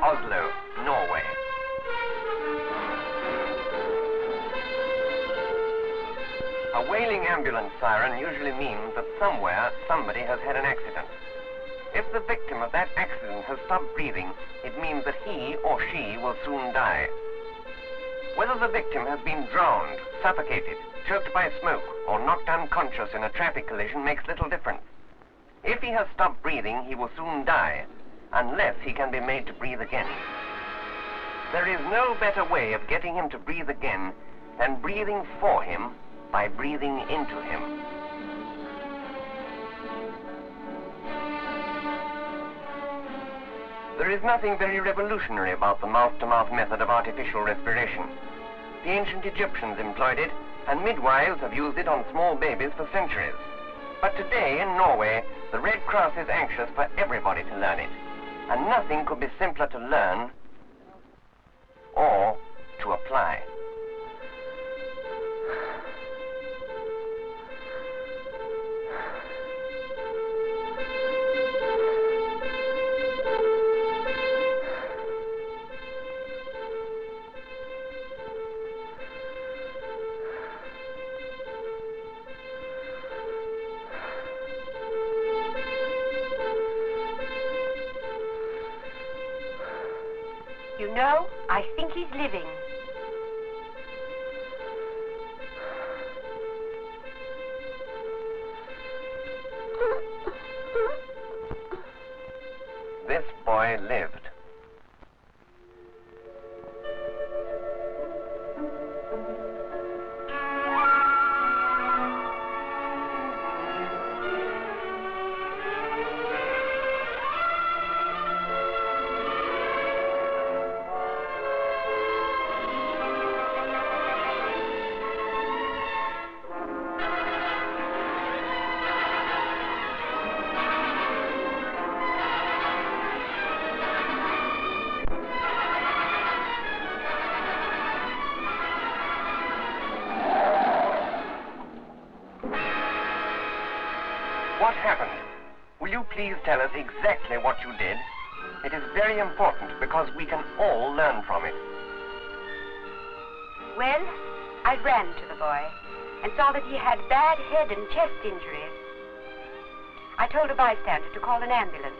Oslo, Norway. A wailing ambulance siren usually means that somewhere somebody has had an accident. If the victim of that accident has stopped breathing, it means that he or she will soon die. Whether the victim has been drowned, suffocated, choked by smoke, or knocked unconscious in a traffic collision makes little difference. If he has stopped breathing, he will soon die, unless he can be made to breathe again. There is no better way of getting him to breathe again than breathing for him by breathing into him. There is nothing very revolutionary about the mouth-to-mouth method of artificial respiration. The ancient Egyptians employed it, and midwives have used it on small babies for centuries. But today in Norway, the Red Cross is anxious for everybody to learn it, and nothing could be simpler to learn or to apply. You know, I think he's living. This boy lived. What happened? Will you please tell us exactly what you did? It is very important because we can all learn from it. Well, I ran to the boy and saw that he had bad head and chest injuries. I told a bystander to call an ambulance.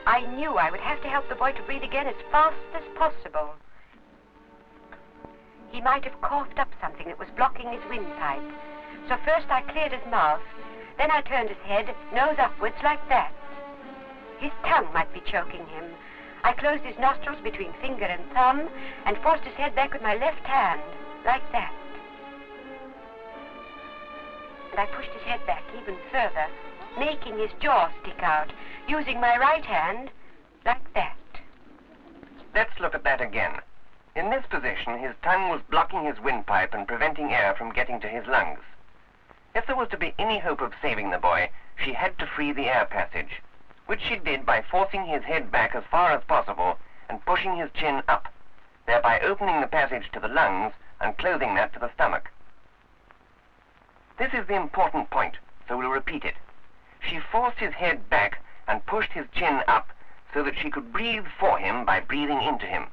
I knew I would have to help the boy to breathe again as fast as possible. He might have coughed up something that was blocking his windpipe. So first I cleared his mouth. Then I turned his head, nose upwards, like that. His tongue might be choking him. I closed his nostrils between finger and thumb and forced his head back with my left hand, like that. And I pushed his head back even further, making his jaw stick out, using my right hand, like that. Let's look at that again. In this position, his tongue was blocking his windpipe and preventing air from getting to his lungs. If there was to be any hope of saving the boy, she had to free the air passage, which she did by forcing his head back as far as possible and pushing his chin up, thereby opening the passage to the lungs and closing that to the stomach. This is the important point, so we'll repeat it. She forced his head back and pushed his chin up so that she could breathe for him by breathing into him.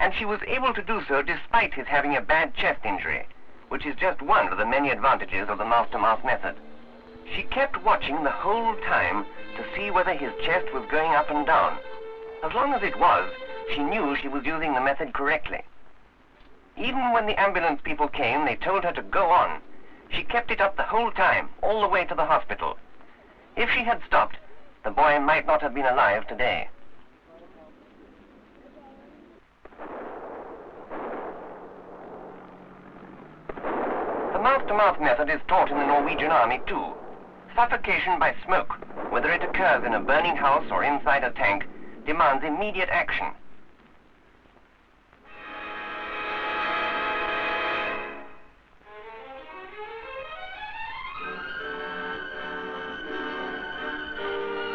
And she was able to do so despite his having a bad chest injury, which is just one of the many advantages of the mouth-to-mouth method. She kept watching the whole time to see whether his chest was going up and down. As long as it was, she knew she was using the method correctly. Even when the ambulance people came, they told her to go on. She kept it up the whole time, all the way to the hospital. If she had stopped, the boy might not have been alive today. The mouth-to-mouth method is taught in the Norwegian army too. Suffocation by smoke, whether it occurs in a burning house or inside a tank, demands immediate action.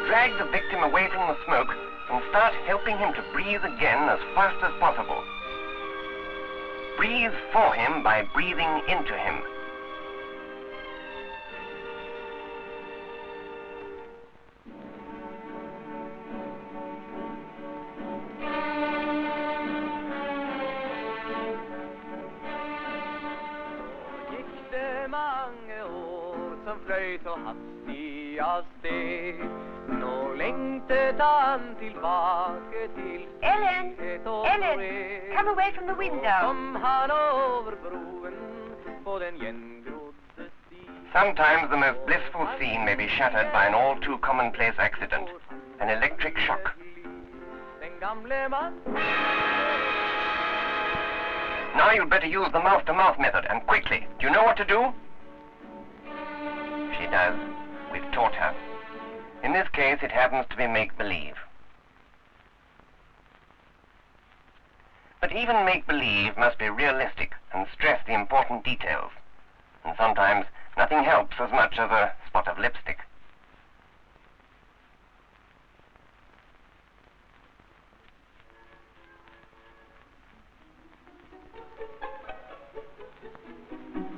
Drag the victim away from the smoke and start helping him to breathe again as fast as possible. Breathe for him by breathing into him. Flöjt och hastigast steg. Nå längtet han tillbaka till Ellen! Ellen! Come away from the window. Kom han över broen på den gengrodde sti. Sometimes the most blissful scene may be shattered by an all too commonplace accident, an electric shock. Den gamle man. Now you'd better use the mouth-to-mouth method, and quickly. Do you know what to do? She does. We've taught her. In this case, it happens to be make-believe. But even make-believe must be realistic and stress the important details. And sometimes nothing helps as much as a spot of lipstick.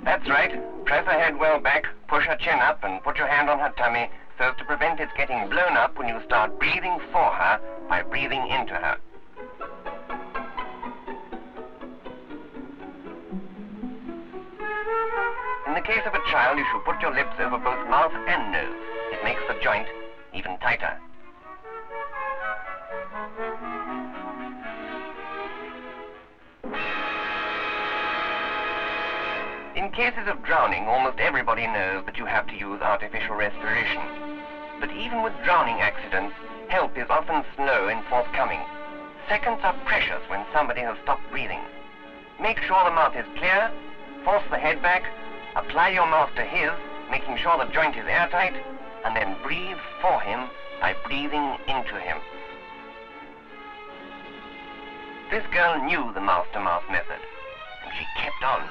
That's right. Press her head well back, push her chin up, and put your hand on her tummy so as to prevent its getting blown up when you start breathing for her by breathing into her. In the case of a child, you should put your lips over both mouth and nose. It makes the joint even tighter. In cases of drowning, almost everybody knows that you have to use artificial respiration. But even with drowning accidents, help is often slow in forthcoming. Seconds are precious when somebody has stopped breathing. Make sure the mouth is clear, force the head back, apply your mouth to his, making sure the joint is airtight, and then breathe for him by breathing into him. This girl knew the mouth-to-mouth method, and she kept on.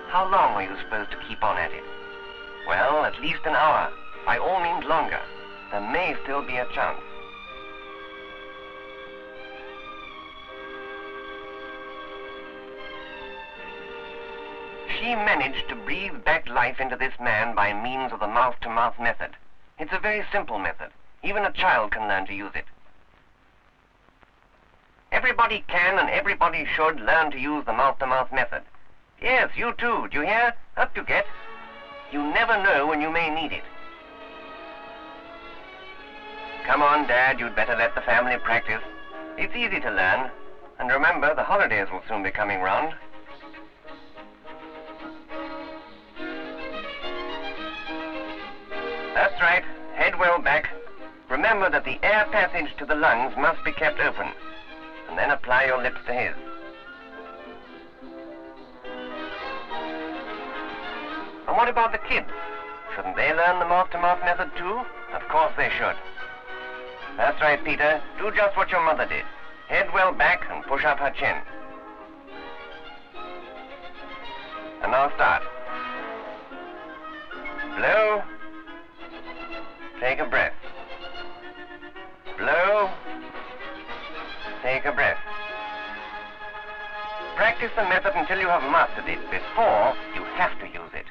How long were you supposed to keep on at it? Well, at least an hour. By all means longer. There may still be a chance. She managed to breathe back life into this man by means of the mouth-to-mouth method. It's a very simple method. Even a child can learn to use it. Everybody can and everybody should learn to use the mouth-to-mouth method. Yes, you too. Do you hear? Up you get. You never know when you may need it. Come on, Dad. You'd better let the family practice. It's easy to learn. And remember, the holidays will soon be coming round. That's right. Head well back. Remember that the air passage to the lungs must be kept open. And then apply your lips to his. And what about the kids? Shouldn't they learn the mouth-to-mouth method too? Of course they should. That's right, Peter. Do just what your mother did. Head well back and push up her chin. And now start. Blow. Take a breath. Blow. Take a breath. Practice the method until you have mastered it. Before, you have to use it.